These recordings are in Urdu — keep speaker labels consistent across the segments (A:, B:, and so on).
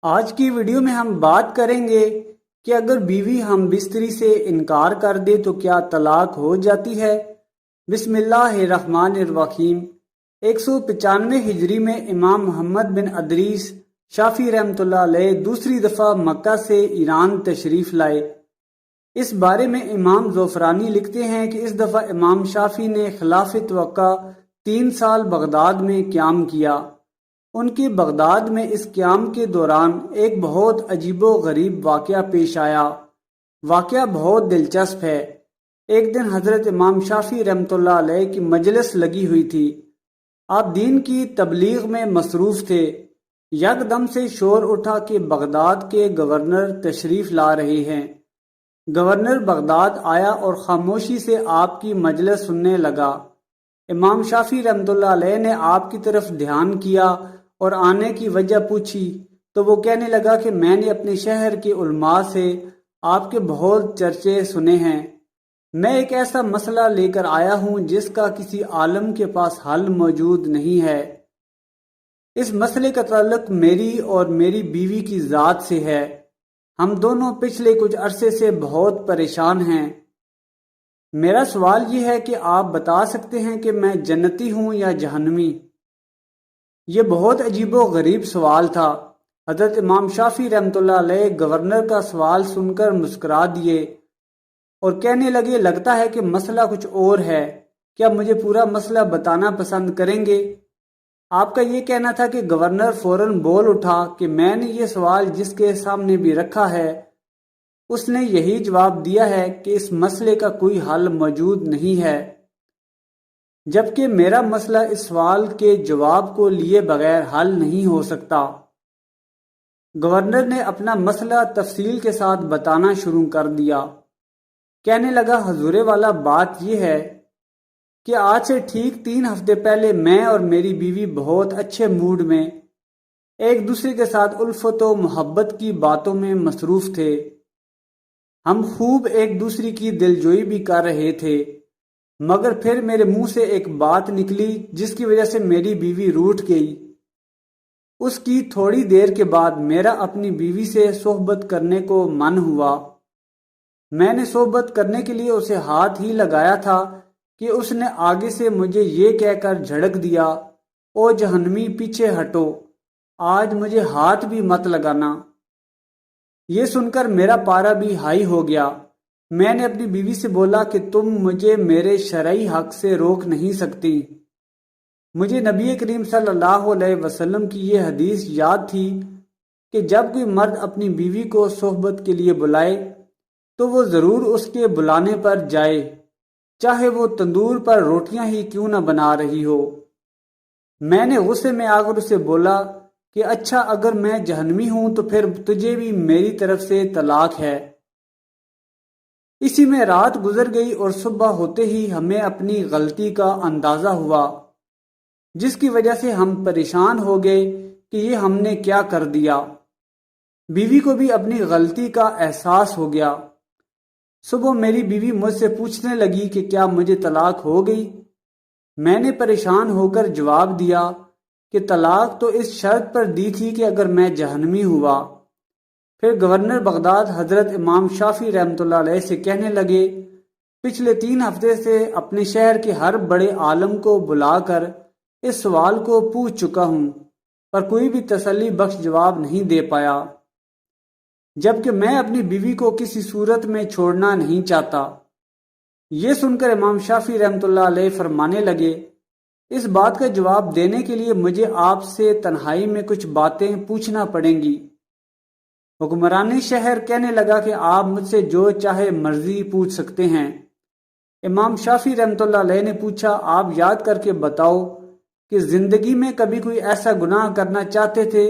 A: آج کی ویڈیو میں ہم بات کریں گے کہ اگر بیوی ہم بستری سے انکار کر دے تو کیا طلاق ہو جاتی ہے۔ بسم اللہ الرحمن الرحیم۔ 195 ہجری میں امام محمد بن ادریس شافعی رحمۃ اللہ علیہ دوسری دفعہ مکہ سے ایران تشریف لائے۔ اس بارے میں امام زعفرانی لکھتے ہیں کہ اس دفعہ امام شافعی نے خلافت وقع 3 سال بغداد میں قیام کیا۔ ان کے بغداد میں اس قیام کے دوران ایک بہت عجیب و غریب واقعہ پیش آیا۔ واقعہ بہت دلچسپ ہے۔ ایک دن حضرت امام شافعی رحمۃ اللہ علیہ کی مجلس لگی ہوئی تھی۔ آپ دین کی تبلیغ میں مصروف تھے۔ یکدم سے شور اٹھا کہ بغداد کے گورنر تشریف لا رہے ہیں۔ گورنر بغداد آیا اور خاموشی سے آپ کی مجلس سننے لگا۔ امام شافعی رحمۃ اللہ علیہ نے آپ کی طرف دھیان کیا اور آنے کی وجہ پوچھی تو وہ کہنے لگا کہ میں نے اپنے شہر کے علماء سے آپ کے بہت چرچے سنے ہیں۔ میں ایک ایسا مسئلہ لے کر آیا ہوں جس کا کسی عالم کے پاس حل موجود نہیں ہے۔ اس مسئلے کا تعلق میری اور میری بیوی کی ذات سے ہے۔ ہم دونوں پچھلے کچھ عرصے سے بہت پریشان ہیں۔ میرا سوال یہ ہے کہ آپ بتا سکتے ہیں کہ میں جنتی ہوں یا جہنمی؟ یہ بہت عجیب و غریب سوال تھا۔ حضرت امام شافعی رحمۃ اللہ علیہ گورنر کا سوال سن کر مسکرا دیے اور کہنے لگے لگتا ہے کہ مسئلہ کچھ اور ہے، کیا مجھے پورا مسئلہ بتانا پسند کریں گے؟ آپ کا یہ کہنا تھا کہ گورنر فوراً بول اٹھا کہ میں نے یہ سوال جس کے سامنے بھی رکھا ہے اس نے یہی جواب دیا ہے کہ اس مسئلے کا کوئی حل موجود نہیں ہے، جبکہ میرا مسئلہ اس سوال کے جواب کو لیے بغیر حل نہیں ہو سکتا۔ گورنر نے اپنا مسئلہ تفصیل کے ساتھ بتانا شروع کر دیا۔ کہنے لگا حضور والا بات یہ ہے کہ آج سے ٹھیک 3 ہفتے پہلے میں اور میری بیوی بہت اچھے موڈ میں ایک دوسرے کے ساتھ الفت و محبت کی باتوں میں مصروف تھے۔ ہم خوب ایک دوسرے کی دلجوئی بھی کر رہے تھے، مگر پھر میرے منہ سے ایک بات نکلی جس کی وجہ سے میری بیوی روٹھ گئی۔ اس کی تھوڑی دیر کے بعد میرا اپنی بیوی سے صحبت کرنے کو من ہوا۔ میں نے صحبت کرنے کے لیے اسے ہاتھ ہی لگایا تھا کہ اس نے آگے سے مجھے یہ کہہ کر جھڑک دیا، او جہنمی پیچھے ہٹو، آج مجھے ہاتھ بھی مت لگانا۔ یہ سن کر میرا پارا بھی ہائی ہو گیا۔ میں نے اپنی بیوی سے بولا کہ تم مجھے میرے شرعی حق سے روک نہیں سکتی۔ مجھے نبی کریم صلی اللہ علیہ وسلم کی یہ حدیث یاد تھی کہ جب کوئی مرد اپنی بیوی کو صحبت کے لیے بلائے تو وہ ضرور اس کے بلانے پر جائے، چاہے وہ تندور پر روٹیاں ہی کیوں نہ بنا رہی ہو۔ میں نے غصے میں آ کر اسے بولا کہ اچھا اگر میں جہنمی ہوں تو پھر تجھے بھی میری طرف سے طلاق ہے۔ اسی میں رات گزر گئی اور صبح ہوتے ہی ہمیں اپنی غلطی کا اندازہ ہوا، جس کی وجہ سے ہم پریشان ہو گئے کہ یہ ہم نے کیا کر دیا۔ بیوی کو بھی اپنی غلطی کا احساس ہو گیا۔ صبح میری بیوی مجھ سے پوچھنے لگی کہ کیا مجھے طلاق ہو گئی؟ میں نے پریشان ہو کر جواب دیا کہ طلاق تو اس شرط پر دی تھی کہ اگر میں جہنمی ہوا۔ پھر گورنر بغداد حضرت امام شافعی رحمۃ اللہ علیہ سے کہنے لگے پچھلے 3 ہفتے سے اپنے شہر کے ہر بڑے عالم کو بلا کر اس سوال کو پوچھ چکا ہوں، پر کوئی بھی تسلی بخش جواب نہیں دے پایا، جبکہ میں اپنی بیوی کو کسی صورت میں چھوڑنا نہیں چاہتا۔ یہ سن کر امام شافعی رحمۃ اللہ علیہ فرمانے لگے اس بات کا جواب دینے کے لیے مجھے آپ سے تنہائی میں کچھ باتیں پوچھنا پڑیں گی۔ حکمرانی شہر کہنے لگا کہ آپ مجھ سے جو چاہے مرضی پوچھ سکتے ہیں۔ امام شافعی رحمۃ اللہ علیہ نے پوچھا آپ یاد کر کے بتاؤ کہ زندگی میں کبھی کوئی ایسا گناہ کرنا چاہتے تھے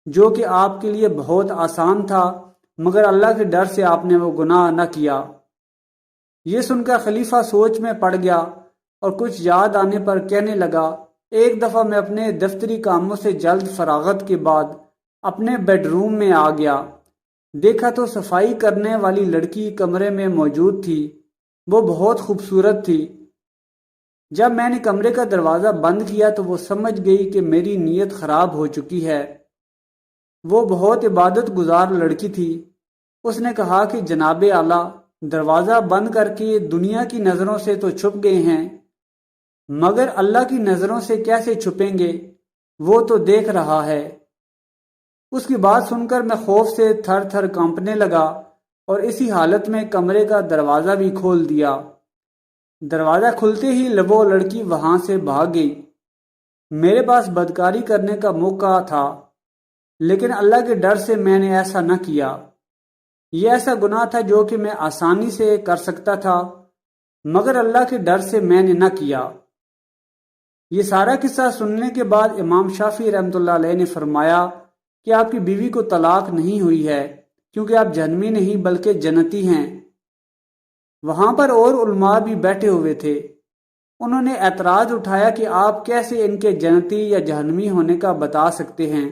A: جو کہ آپ کے لیے بہت آسان تھا مگر اللہ کے ڈر سے آپ نے وہ گناہ نہ کیا؟ یہ سن کر خلیفہ سوچ میں پڑ گیا اور کچھ یاد آنے پر کہنے لگا ایک دفعہ میں اپنے دفتری کاموں سے جلد فراغت کے بعد اپنے بیڈ روم میں آ گیا، دیکھا تو صفائی کرنے والی لڑکی کمرے میں موجود تھی، وہ بہت خوبصورت تھی۔ جب میں نے کمرے کا دروازہ بند کیا تو وہ سمجھ گئی کہ میری نیت خراب ہو چکی ہے۔ وہ بہت عبادت گزار لڑکی تھی۔ اس نے کہا کہ جناب اعلیٰ، دروازہ بند کر کے دنیا کی نظروں سے تو چھپ گئے ہیں، مگر اللہ کی نظروں سے کیسے چھپیں گے؟ وہ تو دیکھ رہا ہے۔ اس کی بات سن کر میں خوف سے تھر تھر کانپنے لگا اور اسی حالت میں کمرے کا دروازہ بھی کھول دیا۔ دروازہ کھلتے ہی وہ لڑکی وہاں سے بھاگ گئی۔ میرے پاس بدکاری کرنے کا موقع تھا، لیکن اللہ کے ڈر سے میں نے ایسا نہ کیا۔ یہ ایسا گناہ تھا جو کہ میں آسانی سے کر سکتا تھا، مگر اللہ کے ڈر سے میں نے نہ کیا۔ یہ سارا قصہ سننے کے بعد امام شافعی رحمۃ اللہ علیہ نے فرمایا کہ آپ کی بیوی کو طلاق نہیں ہوئی ہے، کیونکہ آپ جہنمی نہیں بلکہ جنتی ہیں۔ وہاں پر اور علماء بھی بیٹھے ہوئے تھے۔ انہوں نے اعتراض اٹھایا کہ آپ کیسے ان کے جنتی یا جہنمی ہونے کا بتا سکتے ہیں؟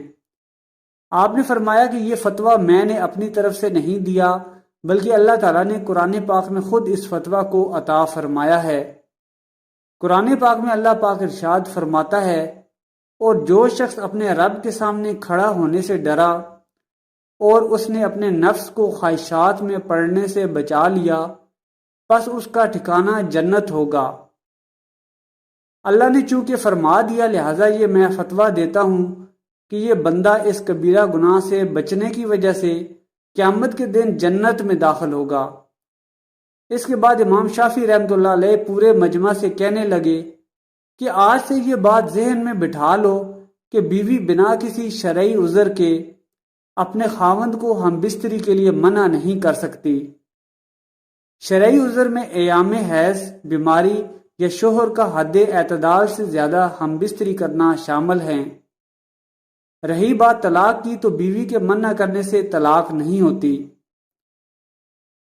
A: آپ نے فرمایا کہ یہ فتویٰ میں نے اپنی طرف سے نہیں دیا، بلکہ اللہ تعالیٰ نے قرآن پاک میں خود اس فتویٰ کو عطا فرمایا ہے۔ قرآن پاک میں اللہ پاک ارشاد فرماتا ہے، اور جو شخص اپنے رب کے سامنے کھڑا ہونے سے ڈرا اور اس نے اپنے نفس کو خواہشات میں پڑنے سے بچا لیا، پس اس کا ٹھکانہ جنت ہوگا۔ اللہ نے چونکہ فرما دیا، لہٰذا یہ میں فتویٰ دیتا ہوں کہ یہ بندہ اس کبیرہ گناہ سے بچنے کی وجہ سے قیامت کے دن جنت میں داخل ہوگا۔ اس کے بعد امام شافعی رحمۃ اللہ علیہ پورے مجمع سے کہنے لگے کہ آج سے یہ بات ذہن میں بٹھا لو کہ بیوی بنا کسی شرعی عذر کے اپنے خاوند کو ہم بستری کے لیے منع نہیں کر سکتی۔ شرعی عذر میں ایام حیض، بیماری یا شوہر کا حد اعتدال سے زیادہ ہم بستری کرنا شامل ہیں۔ رہی بات طلاق کی، تو بیوی کے منع کرنے سے طلاق نہیں ہوتی۔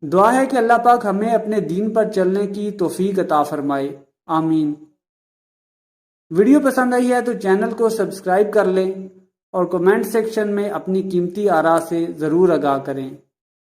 A: دعا ہے کہ اللہ پاک ہمیں اپنے دین پر چلنے کی توفیق عطا فرمائے، آمین۔ ویڈیو پسند آئی ہے تو چینل کو سبسکرائب کر لیں اور کمنٹ سیکشن میں اپنی قیمتی آراء سے ضرور آگاہ کریں۔